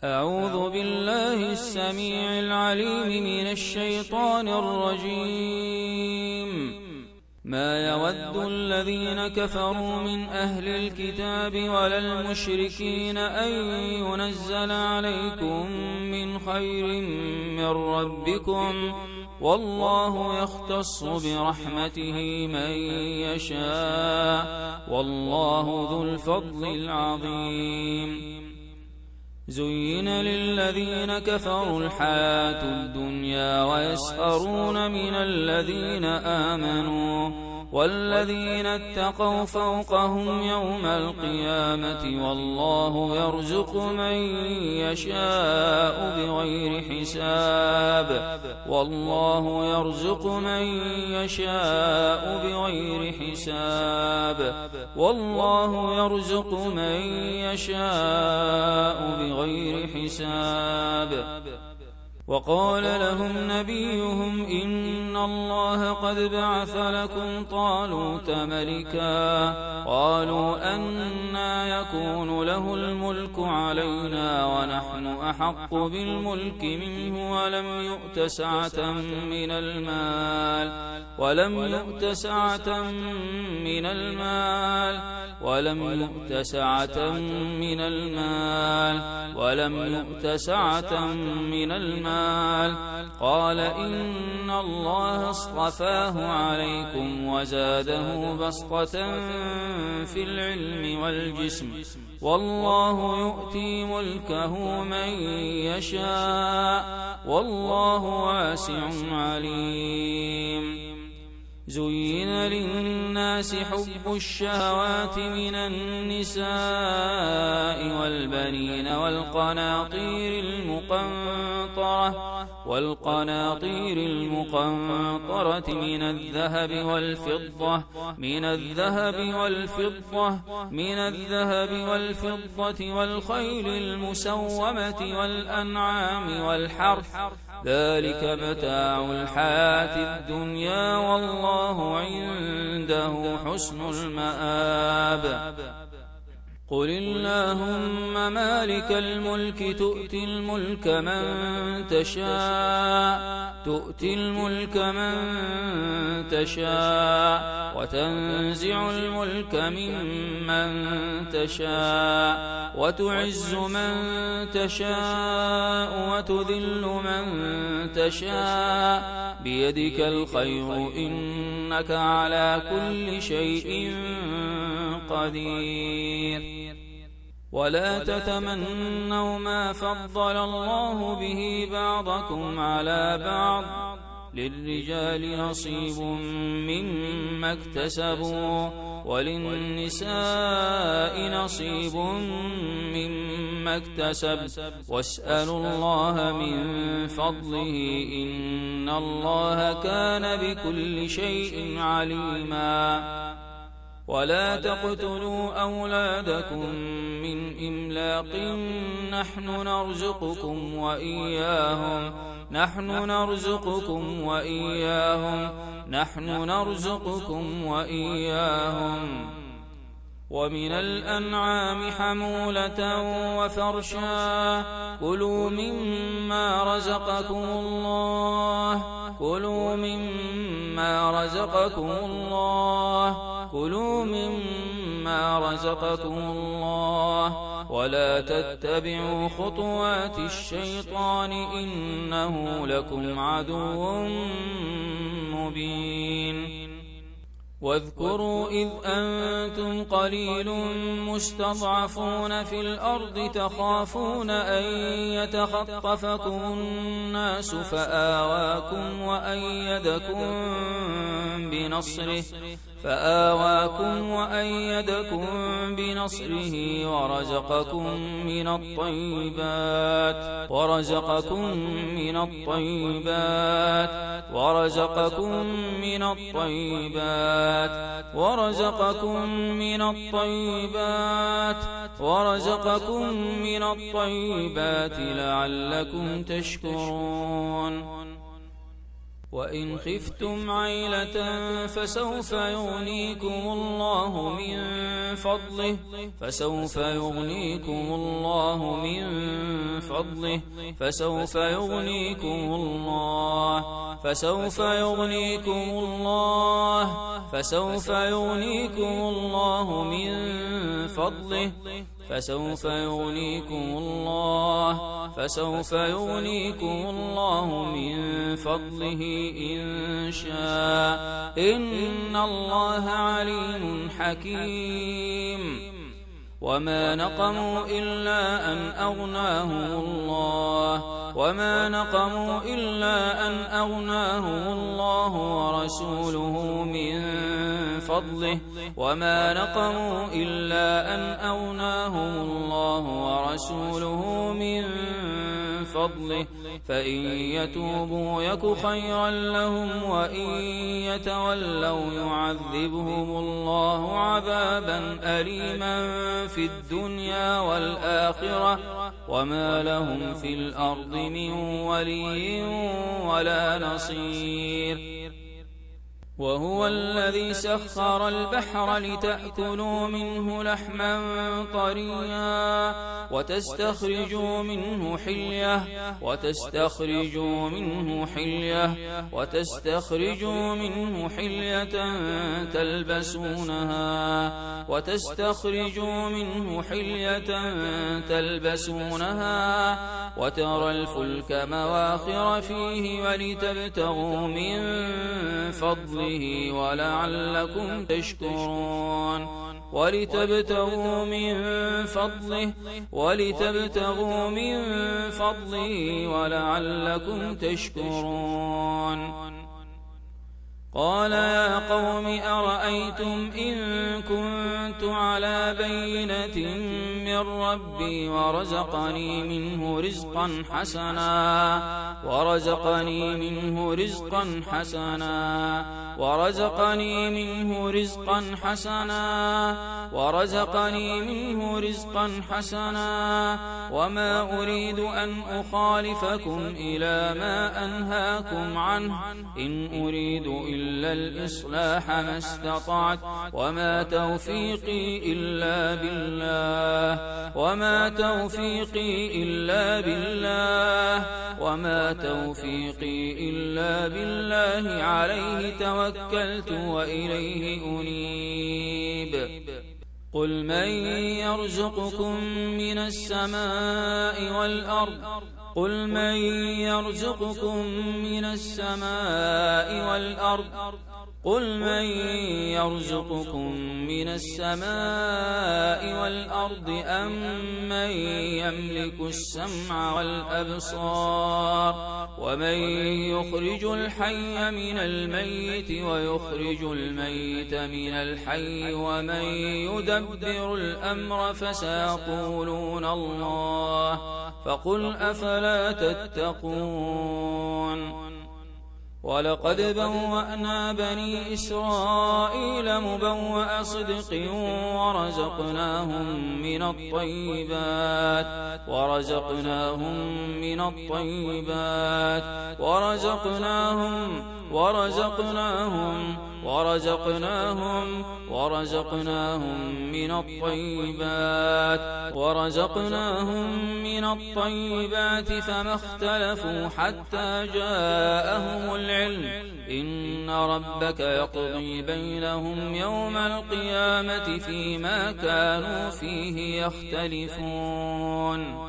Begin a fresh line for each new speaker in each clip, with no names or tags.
أعوذ بالله السميع العليم من الشيطان الرجيم. ما يود الذين كفروا من أهل الكتاب ولا المشركين أن ينزل عليكم من خير من ربكم، والله يختص برحمته من يشاء، والله ذو الفضل العظيم. زين للذين كفروا الحياة الدنيا ويسخرون من الذين آمنوا، والذين اتقوا فوقهم يوم القيامة، والله يرزق من يشاء بغير حساب، والله يرزق من يشاء بغير حساب، والله يرزق من يشاء بغير حساب. وقال لهم نبيهم إن الله قد بعث لكم طالوت ملكا، قالوا أنى يكون له الملك علينا ونحن أحق بالملك منه ولم يؤت سعة من المال، ولم يؤت سعة من المال، ولم يؤت سعة من المال، ولم يؤت سعة من المال. قال إن الله اصطفاه عليكم وزاده بسطة في العلم والجسم، والله يؤتي ملكه من يشاء، والله واسع عليم. زين للناس حب الشهوات من النساء والبنين والقناطير المقنطرة من الذهب والفضة والخيل المسومة والأنعام والحرث، ذلك متاع الحياة الدنيا، والله عنده حسن المآب. قل اللهم مالك الملك تؤتي الملك من تشاء وتنزع الملك ممن تشاء، وتعز من تشاء وتذل من تشاء، بيدك الخير إنك على كل شيء قدير. ولا تتمنوا ما فضل الله به بعضكم على بعض، للرجال نصيب مما اكتسبوا، وللنساء نصيب مما اكتسب، واسألوا الله من فضله إن الله كان بكل شيء عليما. ولا تقتلوا أولادكم من إملاق، نحن نرزقكم وإياهم. ومن الأنعام حمولة وفرشا، كلوا مما رزقكم الله، ولا تتبعوا خطوات الشيطان إنه لكم عدو مبين. واذكروا إذ أنتم قليل مستضعفون في الأرض تخافون أن يتخطفكم الناس فآواكم وأيدكم بنصره ورزقكم من الطيبات لعلكم تشكرون. وإن خفتم عيلة فسوف يغنيكم الله من فضله فسوف يغنيكم الله فسوف يغنيكم الله فسوف يغنيكم الله من فضله فسوف يغنيكم الله فسوف يغنيكم الله من فضله إن شاء إن الله عليم حكيم وما نقموا إلا أن أغناهم الله وما نقموا إلا أن أغناهم الله ورسوله من فضله وما نقموا إلا أن أغناهم الله ورسوله من فضله فإن يتوبوا يك خيرا لهم وإن يتولوا يعذبهم الله عذابا أليما في الدنيا والآخرة وما لهم في الأرض من ولي ولا نصير وهو الذي سخر البحر لتأكلوا منه لحما طريا وتستخرجوا منه حلية تلبسونها وترى الفلك مواخر فيه ولتبتغوا من فضله ولعلكم تشكرون ولتبتغوا من فضله ولعلكم تشكرون قال يا قوم أرأيتم إن كنت على بينة من ربي ورزقني منه رزقا حسنا وما أريد أن أخالفكم إلى ما أنهاكم عنه إن أريد إلا الإصلاح ما استطعت وما توفيقي إلا بالله عليه توكلت وإليه أنيب قل من يرزقكم من السماء والأرض قل من يرزقكم من السماء والأرض أم من يملك السمع والأبصار ومن يخرج الحي من الميت ويخرج الميت من الحي ومن يدبر الأمر فسيقولون الله فقل أفلا تتقون ولقد بوأنا بني إسرائيل مبوأ صدق ورزقناهم من الطيبات فما اختلفوا حتى جاءهم العلم إن ربك يقضي بينهم يوم القيامة فيما كانوا فيه يختلفون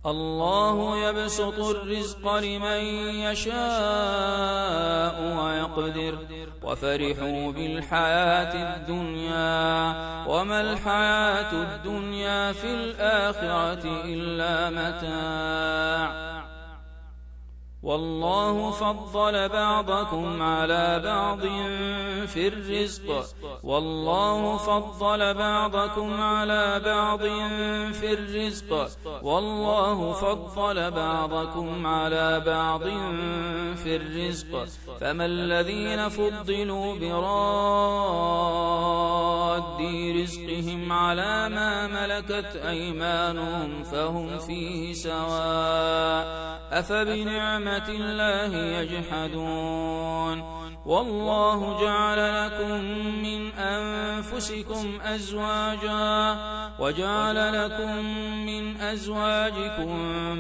الله يبسط الرزق لمن يشاء ويقدر وفرحوا بالحياة الدنيا وما الحياة الدنيا في الآخرة إلا متاع والله فضل بعضكم على بعض في الرزق والله فضل بعضكم على بعض في الرزق فما الذين فضلوا براد رزقهم على ما ملكت أيمانهم فهم فيه سواء أفبنعمة الله يجحدون والله جعل لكم من أنفسكم أزواجا وجعل لكم من أزواجكم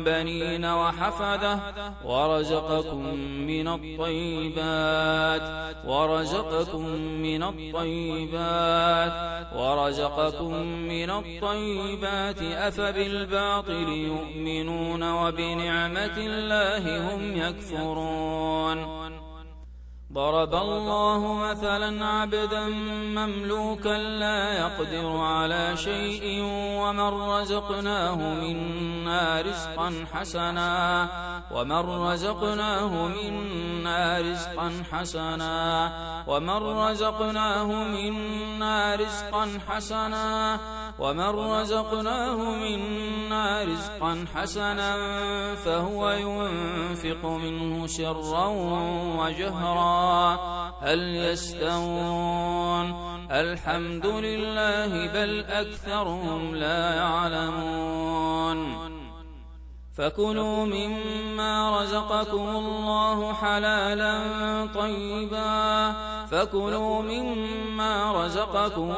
بنين وحفدة ورزقكم من الطيبات أفبالباطل يؤمنون وبنعمة الله هم يكفرون. ضرب الله مثلا عبدا مملوكا لا يقدر على شيء ومن رزقناه منا رزقا حسنا فهو ينفق منه سرا وجهرا هل يستوون؟ الحمد لله بل أكثرهم لا يعلمون. فكلوا مما رزقكم الله حلالا طيبا فكلوا مما رزقكم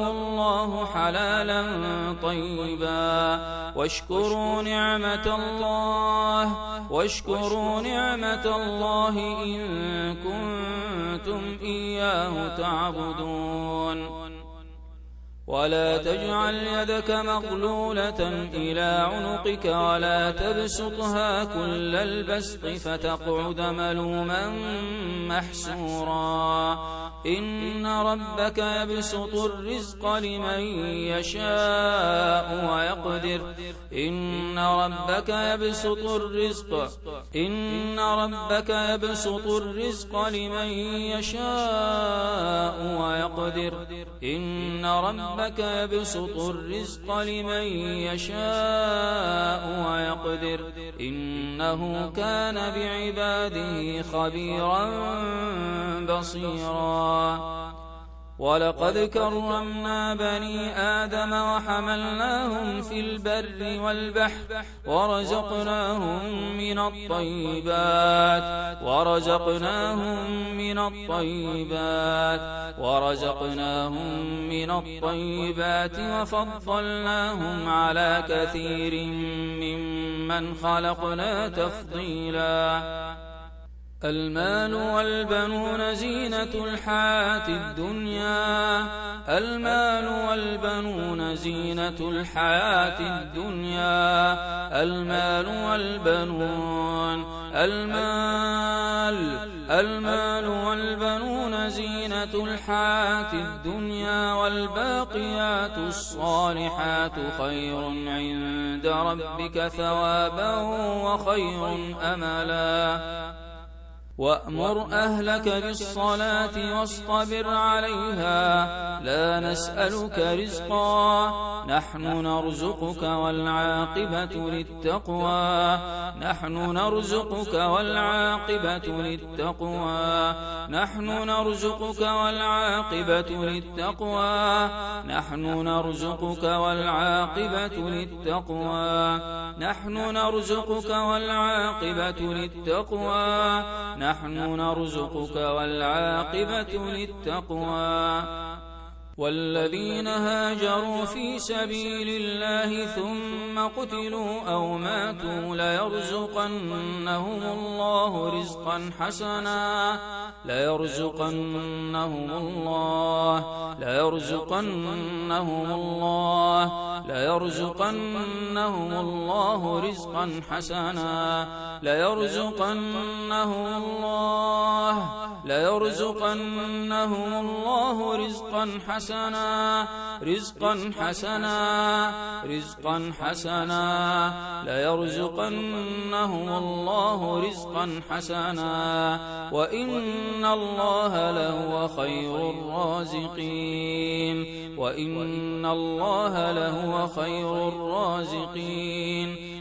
الله حلالا طيبا واشكروا نعمة الله إن كنتم إياه تعبدون. ولا تجعل يدك مغلولة إلى عنقك ولا تبسطها كل البسط فتقعد ملوما محسورا. إن ربك يبسط الرزق لمن يشاء ويقدر إنه كان بعباده خبيرا بصيرا. ولقد كرمنا بني آدم وحملناهم في البر والبحر ورزقناهم من الطيبات وفضلناهم على كثير ممن خلقنا تفضيلا. المال والبنون زينة الحياة الدنيا والباقيات الصالحات خير عند ربك ثوابا وخير أملا. وأمر أهلك بالصلاة واصطبر عليها لا نسألك رزقا نحن نرزقك والعاقبة للتقوى. والذين هاجروا في سبيل الله ثم قتلوا أو ماتوا ليرزقنهم الله رزقا حسنا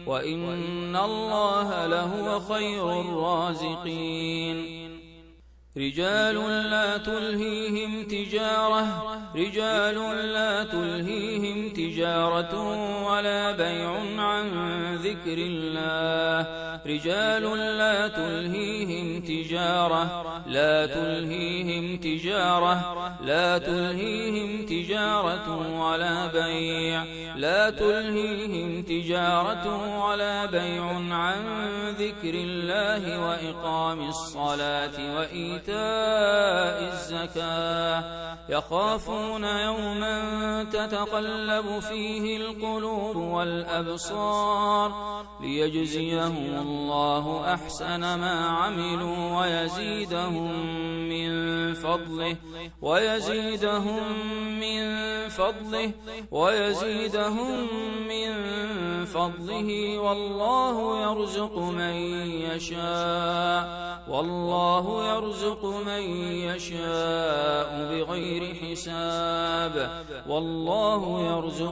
وإن الله لهو خير الرازقين. رجال لا تلهيهم تجارة ولا بيع عن ذكر الله. رجال لا تلهيهم تجارة ولا بيع عن ذكر الله وإقام الصلاة وإيتاء الزكاة يخافون يوما تتقلب فيه القلوب والأبصار ليجزيهم الله أحسن ما عملوا ويزيدهم من فضله والله يرزق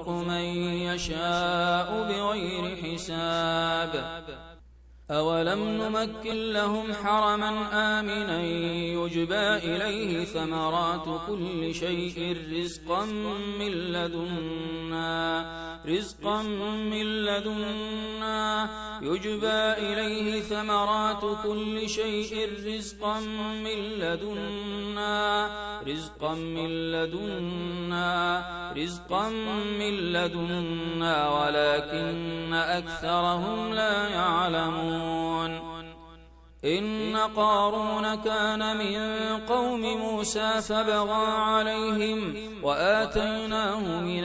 من يشاء بغير حساب. أولم نمكن لهم حرما آمنا يجبى إليه ثمرات كل شيء رزقا من لدنا يجبى إليه ثمرات كل شيء رزقا من لدنا ولكن أكثرهم لا يعلمون. إن قارون كان من قوم موسى فبغى عليهم وآتيناه من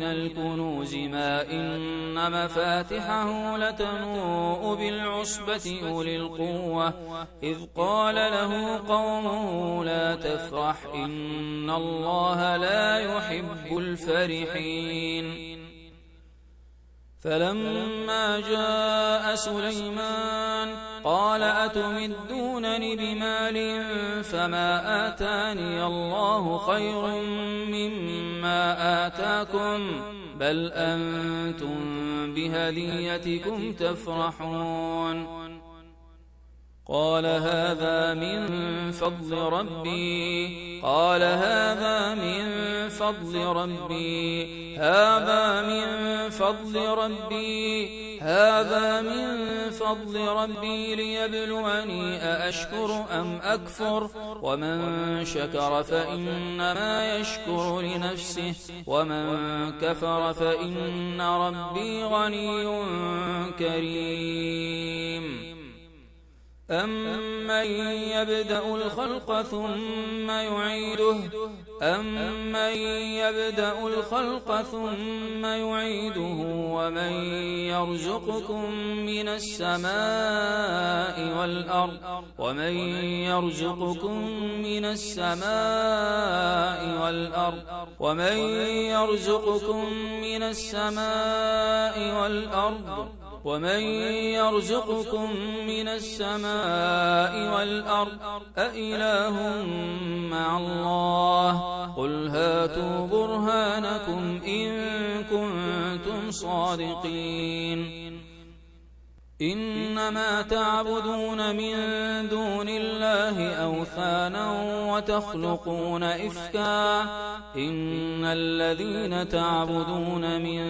الكنوز ما إن مفاتحه لتنوء بالعصبة أولي القوة إذ قال له قومه لا تفرح إن الله لا يحب الفرحين. فلما جاء سليمان قال أتمدونني بمال فما آتاني الله خير مما آتاكم بل أنتم بهديتكم تفرحون. قال هذا من فضل ربي ليبلوني أأشكر أم أكفر ومن شكر فإنما يشكر لنفسه ومن كفر فإن ربي غني كريم. أمن يبدأ الخلق ثم يعيده ومن يرزقكم من السماء والأرض أإله مع الله قل هاتوا برهانكم إن كنتم صادقين. إنما تعبدون من دون الله أوثانا وتخلقون إفكا إن الذين تعبدون من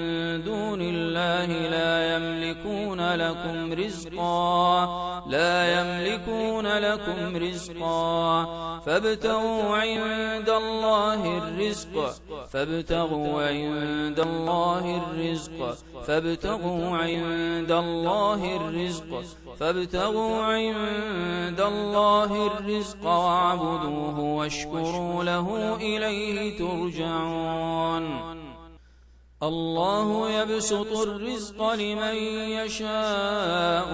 دون الله لا يملكون لكم رزقا فابتغوا عند الله الرزق واعبدوه واشكروا له إليه ترجعون. الله يبسط الرزق لمن يشاء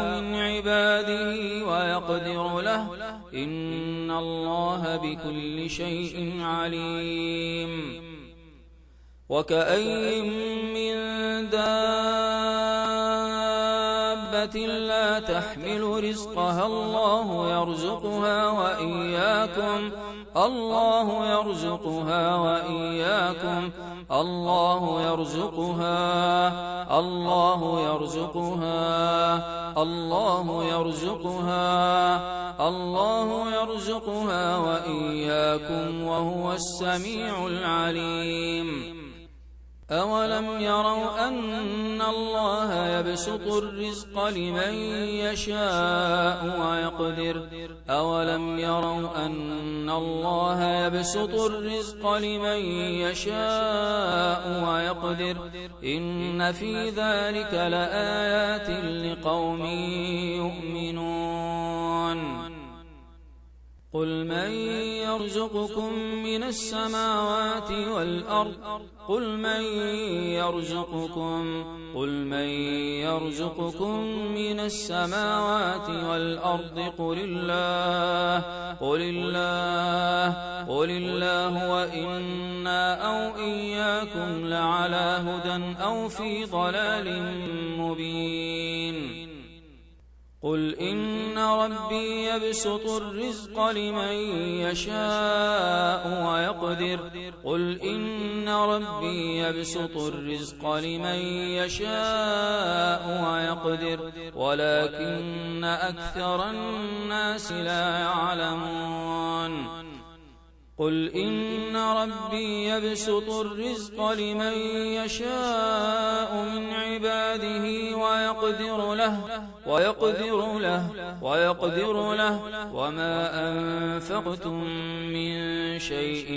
من عباده ويقدر له إن الله بكل شيء عليم. وكأين من دابة دابة لا تحمل رزقها الله يرزقها وإياكم الله يرزقها وإياكم الله يرزقها الله يرزقها الله يرزقها الله يرزقها وإياكم وهو السميع العليم. أولم يروا أن الله يبسط الرزق لمن يشاء ويقدر أولم يروا أن الله يبسط الرزق لمن يشاء ويقدر إن في ذلك لآيات لقوم يؤمنون. قل من يرزقكم من السماوات والأرض قل من يرزقكم من السماوات والأرض قل الله وإنا أو إياكم لعلى هدى أو في ضلال مبين. قل إن ربي يبسط الرزق لمن يشاء ويقدر ولكن أكثر الناس لا يعلمون. قل إن ربي يبسط الرزق لمن يشاء من عباده ويقدر له وما أنفقتم من شيء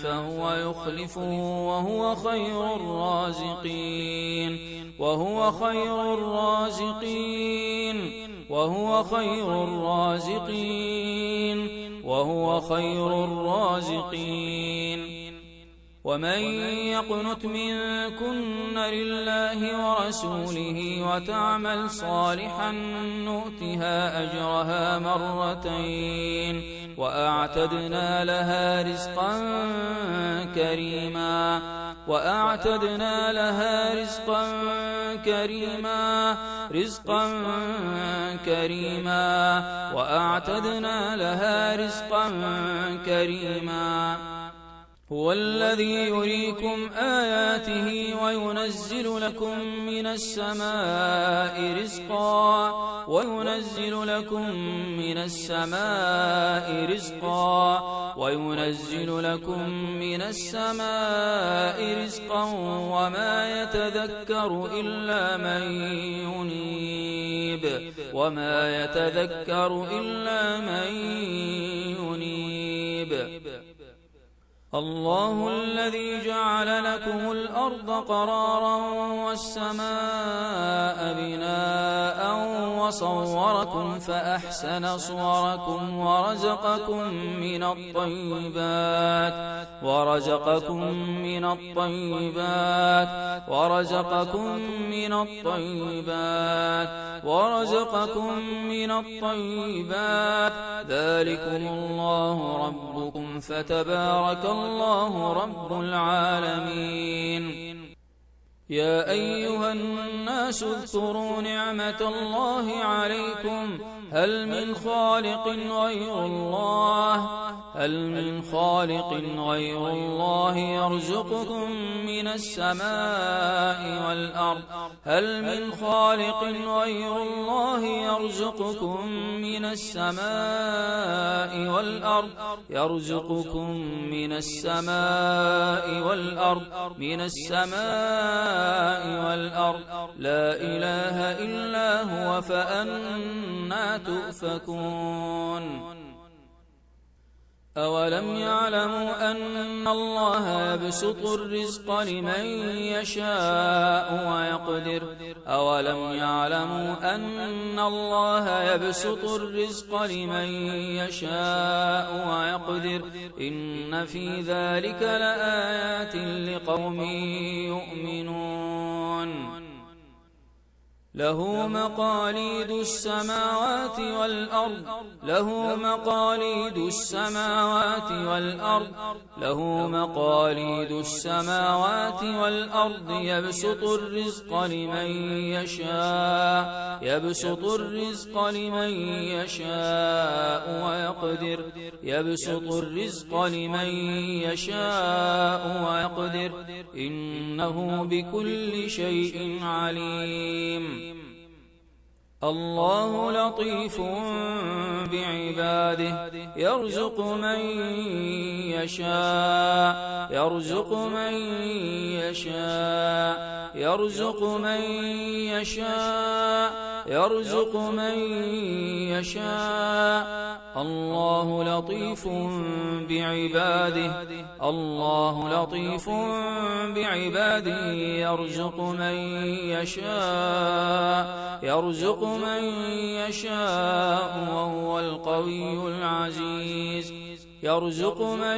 فهو يخلفه وهو خير الرازقين. ومن يقنت منكن لله ورسوله وتعمل صالحا نؤتها أجرها مرتين وأعتدنا لها رزقا كريما. هو الذي يريكم آياته وينزل لكم من السماء رزقا وما يتذكر إلا من ينيب. الله الذي جعل لكم الأرض قرارا والسماء بناء وصوركم فأحسن صوركم ورزقكم من الطيبات ذلكم الله ربكم فتبارك الله رب العالمين. يا أيها الناس اذكروا نعمة الله عليكم هل من خالق غير الله يرزقكم من السماء والأرض لا إله إلا هو فأنى تؤفكون. أولم يعلموا أن الله يبسط الرزق لمن يشاء ويقدر إن في ذلك لآيات لقوم يؤمنون. له مقاليد السماوات والأرض له مقاليد السماوات والأرض له مقاليد السماوات والأرض يبسط الرزق لمن يشاء ويقدر يبسط الرزق لمن يشاء ويقدر إنه بكل شيء عليم الله لطيف بعباده يرزق من يشاء الله لطيف بعباده يرزق من يشاء وهو القوي العزيز يرزق من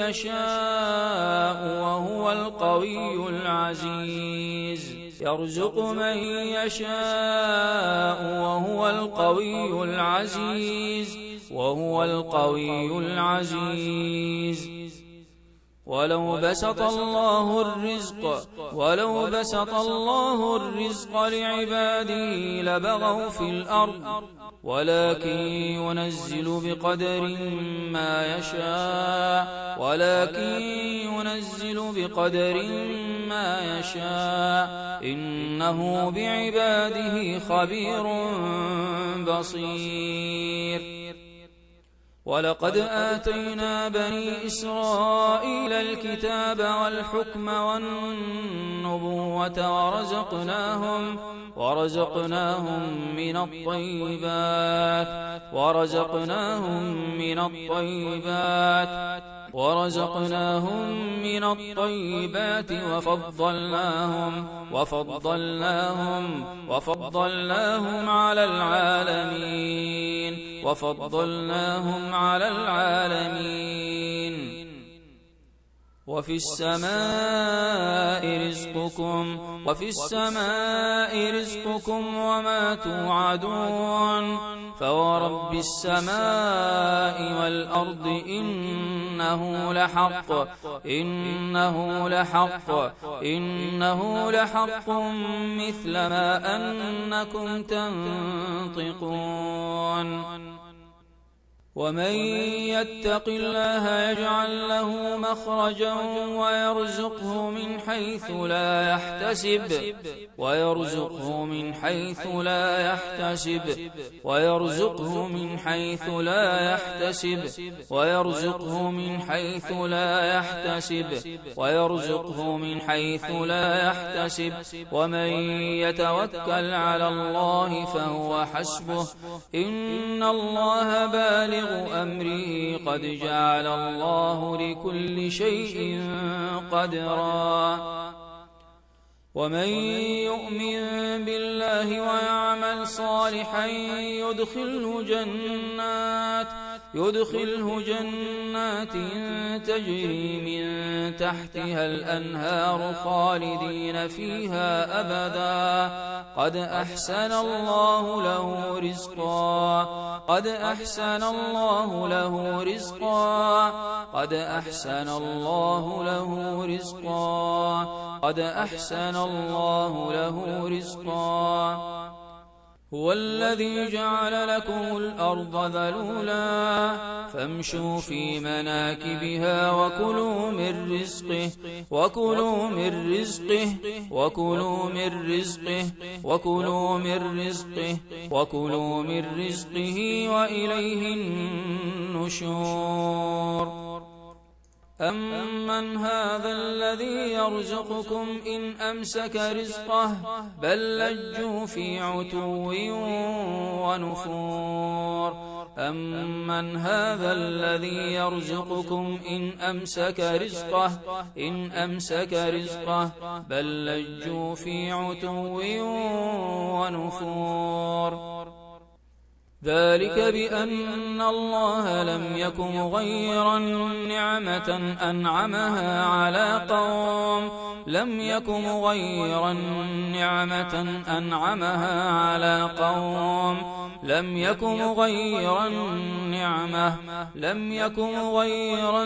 يشاء وهو القوي العزيز يرزق من يشاء وهو القوي العزيز ولو بسط الله الرزق لعباده لبغوا في الأرض ولكن ينزل بقدر ما يشاء إنه بعباده خبير بصير ولقد آتينا بني إسرائيل الكتاب والحكم والنبوة ورزقناهم من الطيبات وفضلناهم على العالمين وفي السماء رزقكم وما توعدون فورب السماء والأرض إنه لحق مثل ما أنكم تنطقون ومن يتق الله يجعل له مخرجا ويرزقه من حيث لا يحتسب ومن يتوكل على الله فهو حسبه إن الله بالغ أمره قد جعل الله لكل شيء قدرا ومن يؤمن بالله ويعمل صالحا يدخله جنات تجري من تحتها الأنهار خالدين فيها أبدا قد أحسن الله له رزقا هو الذي جعل لكم الأرض ذلولا فامشوا في مناكبها وكلوا من رزقه وإليه النشور أمن هذا الذي يرزقكم إن أمسك رزقه بل لجوا في عتو ونفور أمن هذا الذي يرزقكم إن أمسك رزقه بل لجوا في عتو ونفور ذلك بأن الله لم يك مغيرا نعمة أنعمها على قوم لم يك مغيرا نعمة أنعمها على قوم لم يك مغيرا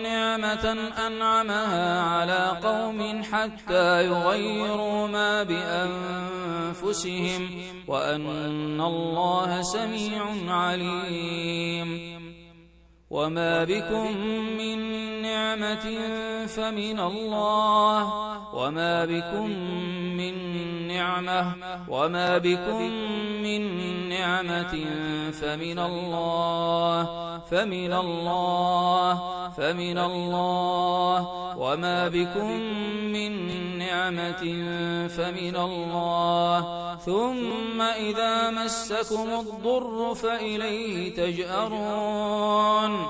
نعمة أنعمها على قوم حتى يغيروا ما بأنفسهم وأن الله سميع عليم وما بكم من نعمة فمن الله وما بكم من نعمة فمن الله وما بكم من نعمة فمن الله ثم إذا مسكم الضر فإليه تجأرون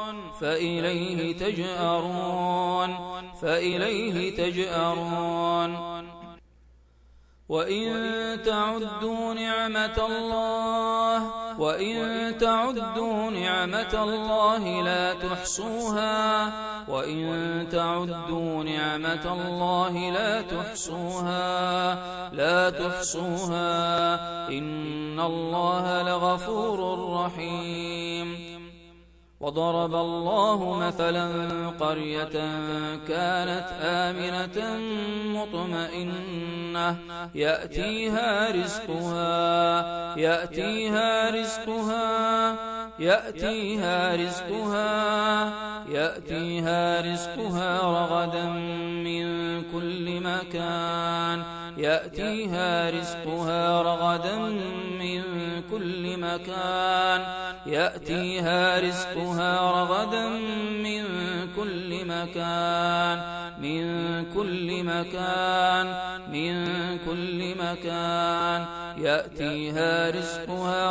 وإن تعدوا نعمة الله لا تحصوها إن الله لغفور رحيم وضرب الله مثلا قرية كانت آمنة مطمئنة يأتيها رزقها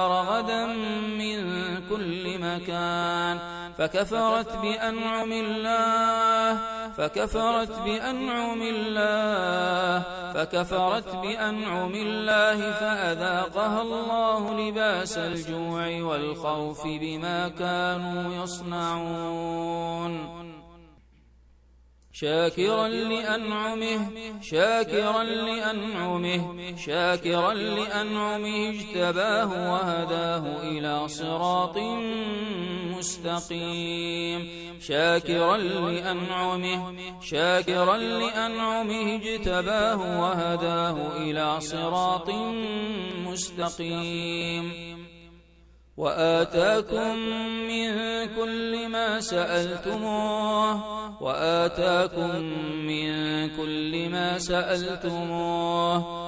رغدا من كل مكان فكفرت بأنعم الله فأذاقها الله لباس الجوع والخوف بما كانوا يصنعون شاكرا لأنعمه اجتباه وهداه إلى صراط مستقيم وآتاكم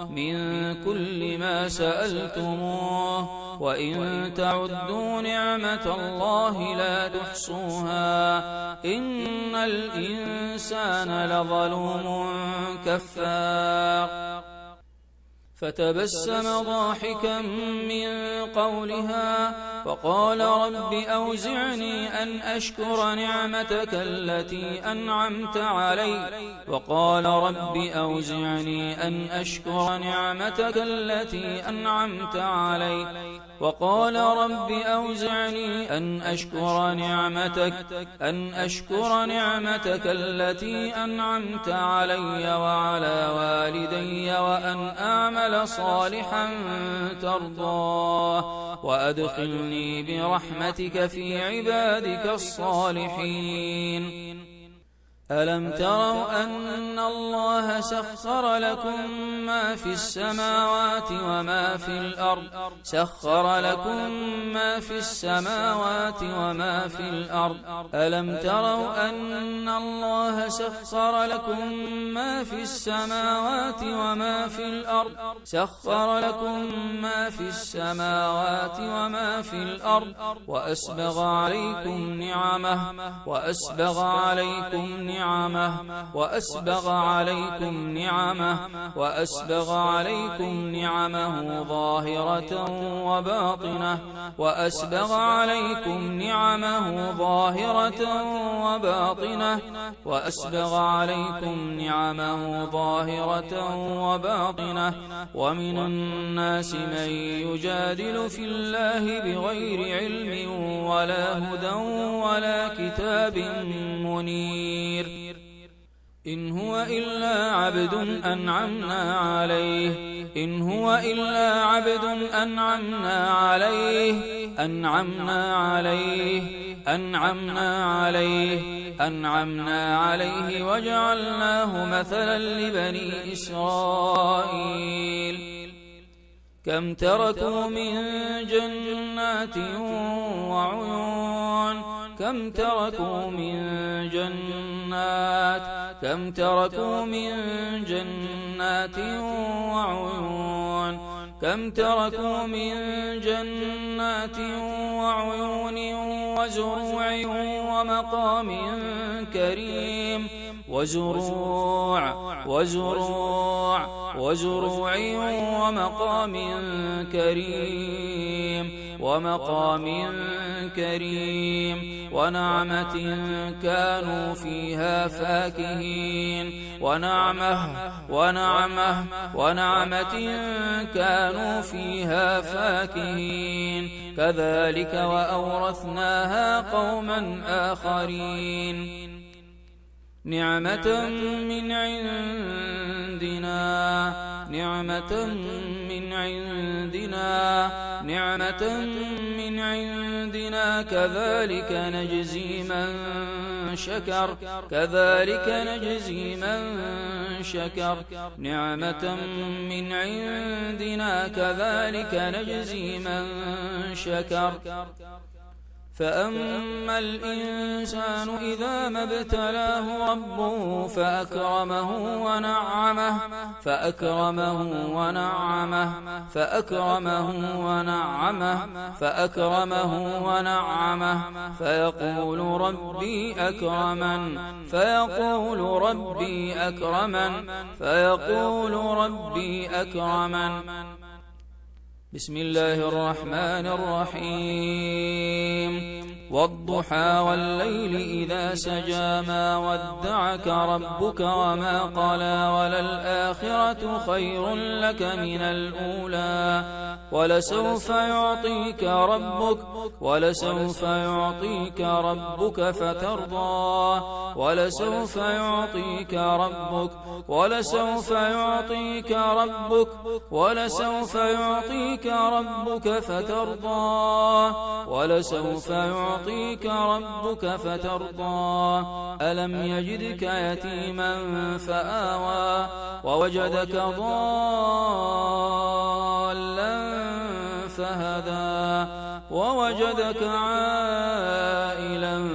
من كل ما سألتموه وإن تعدوا نعمة الله لا تحصوها إن الإنسان لظلوم كفار فتبسم ضاحكا من قولها وقال رب أوزعني أن أشكر نعمتك التي أنعمت علي وعلى والدي وأن أعمل صالحا ترضاه وأدخلني برحمتك في عبادك الصالحين ألم تروا أن الله سخر لكم ما في السماوات وما في الأرض ألم تروا أن الله سخر لكم ما في السماوات وما في الأرض وأسبغ عليكم نعمه ظاهرة وباطنة ومن الناس من يجادل في الله بغير علم ولا هدى ولا كتاب منير إن هو إلا عبد أنعمنا عليه إن هو إلا عبد أنعمنا عليه أنعمنا عليه أنعمنا عليه أنعمنا عليه وجعلناه مثلا لبني إسرائيل كم تركوا من جنات وعيون كم تركوا من جنات وعيون كم تركوا من جنات وعيون وزروع ومقام كريم وزروع ومقام كريم ونعمة كانوا فيها فاكهين ونعمة كانوا فيها فاكهين كذلك وأورثناها قوما آخرين نعمة من عندنا كذلك نجزي من شكر نعمة من عندنا كذلك نجزي من شكر فأما الإنسان إذا ما ابتلاه ربه فأكرمه ونعمه فيقول ربي أكرمن بسم الله الرحمن الرحيم والضحى والليل إذا سجى ما ودعك ربك وما قلى وللآخرة خير لك من الأولى ولسوف يعطيك ربك فترضى ولسوف يعطيك ربك فترضى ألم يجدك يتيما فآوى ووجدك ضالا فهدى ووجدك عائلا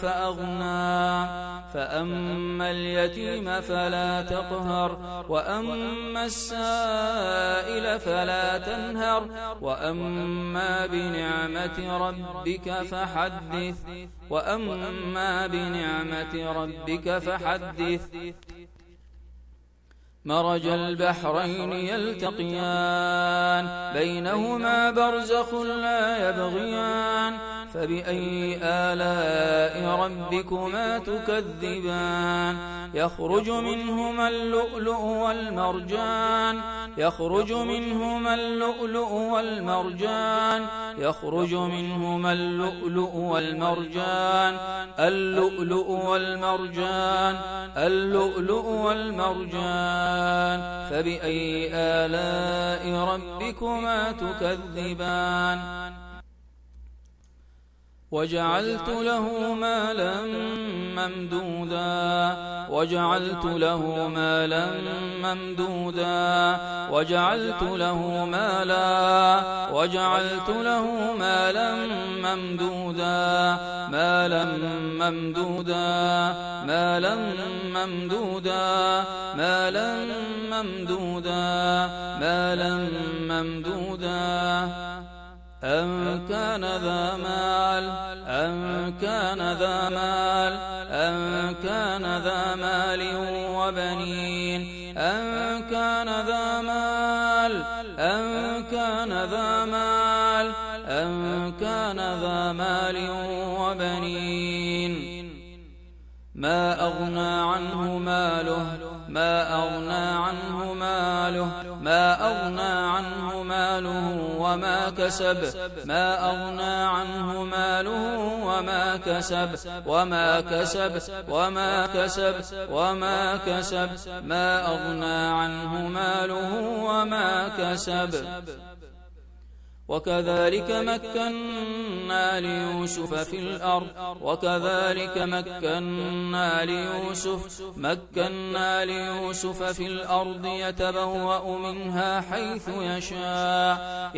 فأغنى فأما اليتيم فلا تقهر وأما السائل فلا تنهر وأما بنعمة ربك فحدث مرج البحرين يلتقيان بينهما برزخ لا يبغيان فبأي آلاء ربكما تكذبان يخرج منهما اللؤلؤ والمرجان فبأي آلاء ربكما تكذبان وجعلت له مالا ممدودا أن كان ذا مال وبنين أن كان كان ذا مال وبنين ما أغنى عنه ماله وما كسب ما أغنى عنه ماله وما كسب. وكذلك مكنا ليوسف في الأرض يتبوأ منها حيث يشاء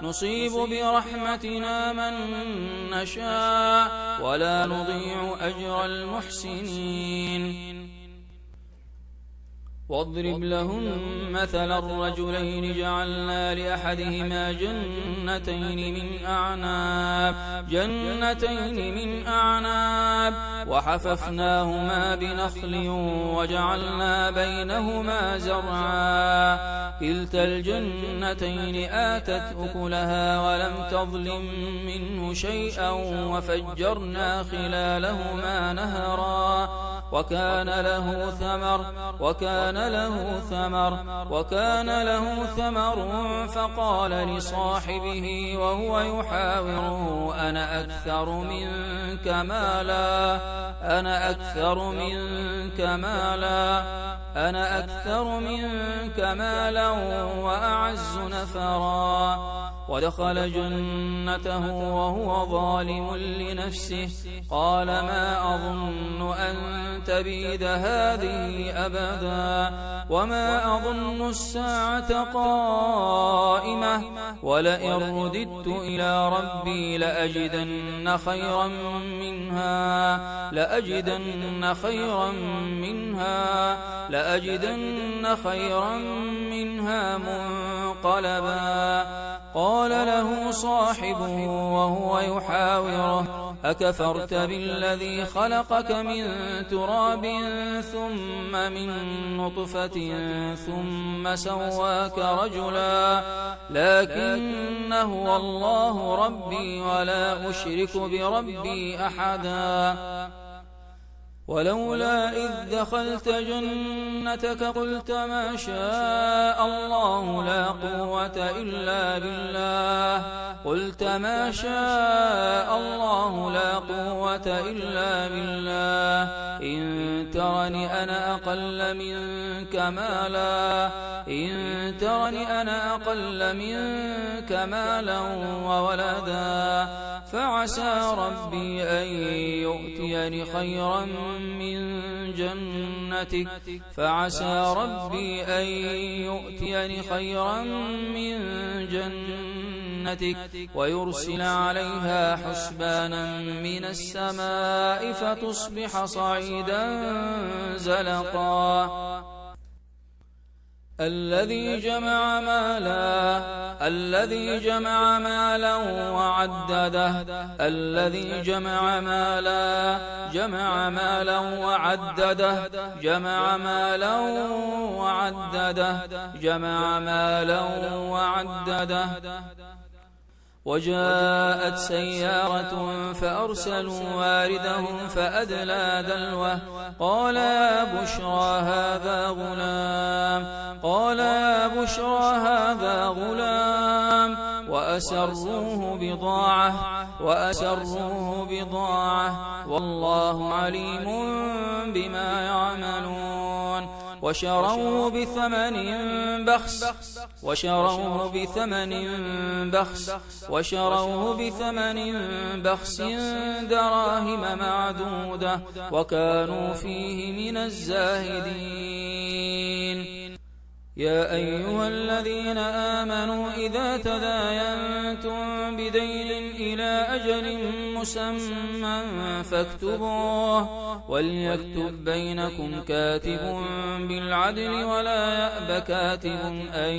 نصيب برحمتنا من نشاء ولا نضيع أجر المحسنين. واضرب لهم مثل الرجلين جعلنا لأحدهما جنتين من أعناب وحففناهما بنخل وجعلنا بينهما زرعا كلتا الجنتين آتت أكلها ولم تظلم منه شيئا وفجرنا خلالهما نهرا وكان له ثمر فقال لصاحبه وهو يحاوره أنا أكثر منك مالا وأعز نفرا. ودخل جنته وهو ظالم لنفسه قال ما أظن أن تبيد هذه أبدا وما أظن الساعة قائمة ولئن رددت إلى ربي لأجدن خيرا منها منقلبا. قال له صاحبه وهو يحاوره أكفرت بالذي خلقك من تراب ثم من نطفة ثم سواك رجلا لكن هو الله ربي ولا أشرك بربي أحدا. ولولا إذ دخلت جنتك قلت ما شاء الله لا قوة إلا بالله إن ترني أنا أقل منك مالا وولدا فعسى ربي أن يؤتيني خيرا من جنتك ويرسل عليها حسبانا من السماء فتصبح صعيدا زلقا. الذي جمع مالا وعدده وجاءت سيارة فأرسلوا واردهم فأدلى دلوه قال يا بشرى هذا غلام وأسروه بضاعة والله عليم بما يعملون. وشروه بثمن بخس دراهم معدودة وكانوا فيه من الزاهدين. يا أيها الذين آمنوا إذا تداينتم بدين إلى أجل مسمى فاكتبوه وليكتب بينكم كاتب بالعدل ولا يأب كاتب أن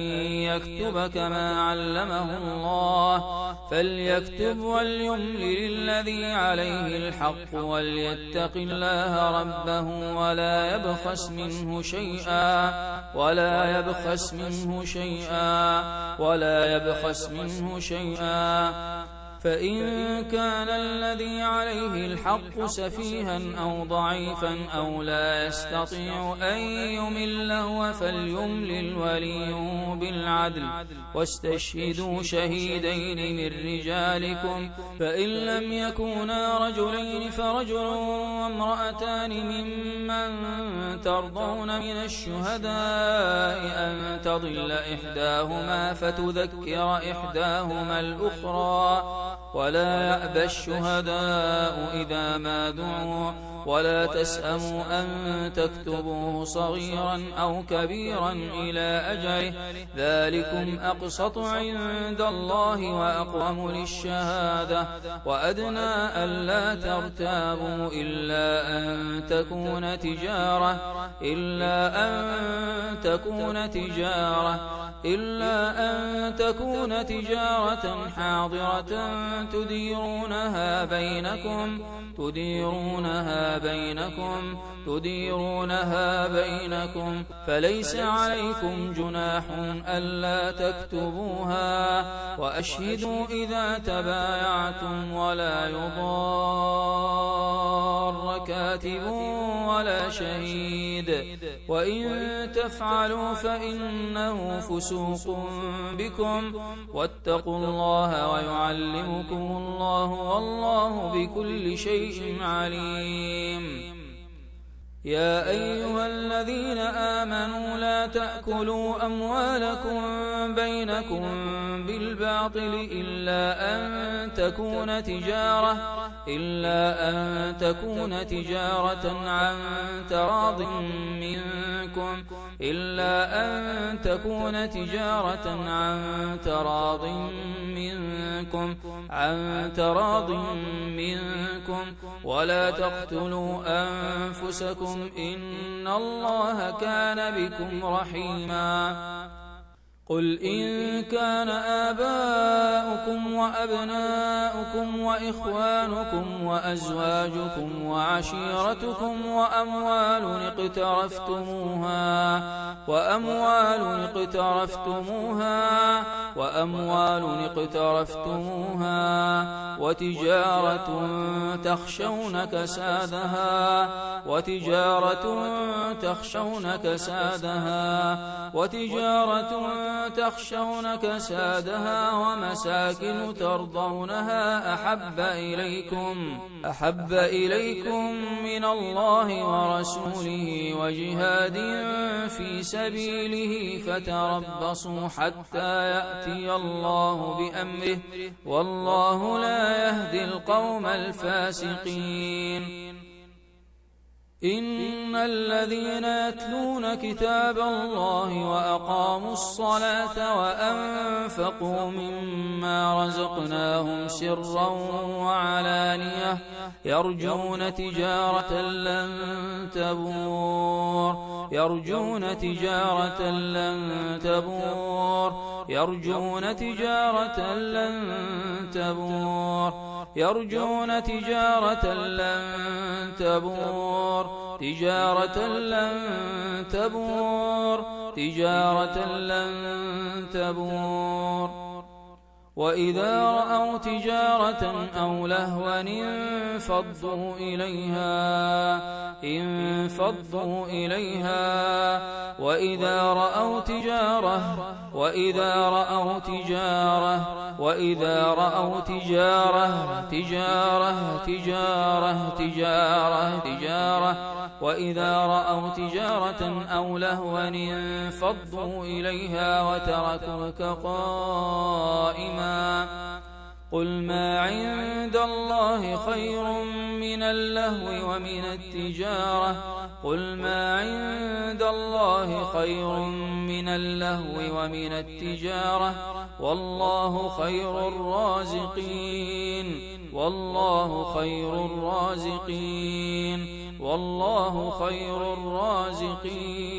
يكتب كما علمه الله فليكتب وليملل الذي عليه الحق وليتق الله ربه ولا يبخس منه شيئا فإن كان الذي عليه الحق سفيها أو ضعيفا أو لا يستطيع أن يمل فليملل وليه بالعدل واستشهدوا شهيدين من رجالكم فإن لم يكونا رجلين فرجل وامرأتان ممن ترضون من الشهداء أن تضل إحداهما فتذكر إحداهما الأخرى ولا يأبى الشهداء إذا ما دعوا ولا تسأموا أن تكتبوه صغيرا أو كبيرا إلى أجله ذلكم أقسط عند الله وأقوم للشهادة وأدنى ألا ترتابوا إلا أن تكون تجارة حاضرة تديرونها بينكم فليس عليكم جناح ألا تكتبوها وأشهدوا إذا تبايعتم ولا يضار كاتب ولا شهيد وإن تفعلوا فإنه فسوق بكم واتقوا الله ويعلمكم الله والله بكل شيء عليم يا أيها الذين آمنوا لا تأكلوا أموالكم بينكم بالباطل إلا أن تكون تجارة عن تراض منكم ولا تقتلوا أنفسكم إن الله كان بكم رحيما قل إن كان آباؤكم وأبناؤكم وإخوانكم وأزواجكم وعشيرتكم وأموال اقترفتموها وتجارة تخشون كسادها ومساكن ترضونها أحب إليكم من الله ورسوله وجهاد في سبيله فتربصوا حتى يأتي الله بأمره والله لا يهدي القوم الفاسقين إن الذين يتلون كتاب الله وأقاموا الصلاة وأنفقوا مما رزقناهم سرا وعلانية يرجون تجارة لن تبور وإذا رأوا تجارة أو لهوا انفضوا إليها وإذا رأوا تجارة أو لهوا انفضوا إليها وتركوك قائما قل ما عند الله خير من اللهو ومن التجارة قل ما عند الله خير من اللهو ومن التجارة والله خير الرازقين والله خير الرازقين والله خير الرازقين